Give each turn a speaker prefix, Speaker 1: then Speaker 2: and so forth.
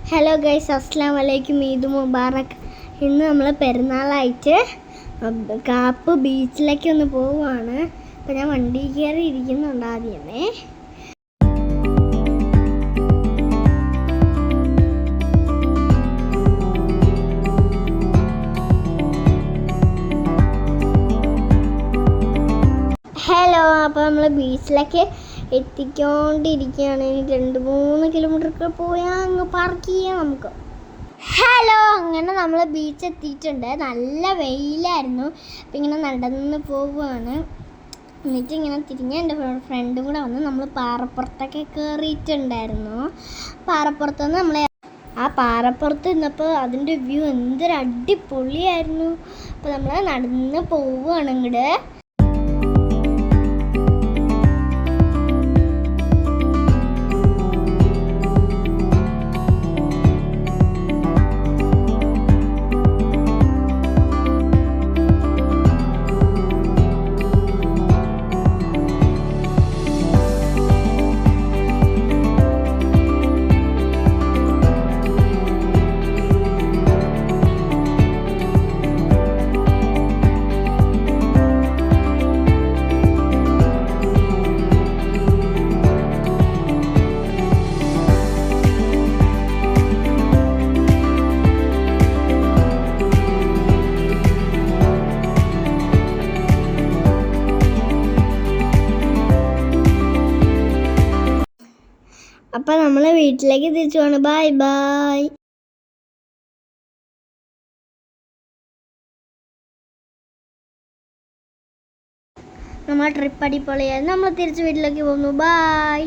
Speaker 1: Hello guys, അസ്സലാമു അലൈക്കും. ഈദ് മുബാറക്. ഇന്ന് നമ്മൾ പെരുന്നാളായിട്ട് കാപ്പ് ബീച്ചിലേക്ക് ഒന്ന് പോവുകയാണ്. അപ്പോൾ ഞാൻ വണ്ടി കയറി ഇരിക്കുന്നുണ്ട് ആദ്യമേ. ഹലോ, അപ്പോൾ നമ്മൾ ബീച്ചിലേക്ക് എത്തിക്കൊണ്ടിരിക്കുകയാണ്. 2-3 കിലോമീറ്റർ പോയാൽ അങ്ങ് പാർക്ക് ചെയ്യാം നമുക്ക്. ഹലോ, അങ്ങനെ നമ്മൾ ബീച്ച് എത്തിയിട്ടുണ്ട്. നല്ല വെയിലായിരുന്നു. അപ്പം ഇങ്ങനെ നടന്ന് പോവുകയാണ്. എന്നിട്ട് ഇങ്ങനെ തിരിഞ്ഞ് എൻ്റെ ഫ്രണ്ടും കൂടെ വന്ന് നമ്മൾ പാറപ്പുറത്തൊക്കെ കയറിയിട്ടുണ്ടായിരുന്നു. പാറപ്പുറത്തുനിന്ന് ആ പാറപ്പുറത്ത് നിന്നപ്പോൾ അതിൻ്റെ വ്യൂ എന്തൊരു അടിപൊളിയായിരുന്നു. അപ്പോൾ നമ്മൾ നടന്ന് പോവുകയാണ് ഇങ്ങോട്ട്. അപ്പം നമ്മൾ വീട്ടിലേക്ക് തിരിച്ചു പോകണം. Bye bye. നമ്മൾ ട്രിപ്പ് അടിപൊളിയായിരുന്നു. നമ്മൾ തിരിച്ച് വീട്ടിലേക്ക് പോകുന്നു. ബൈ.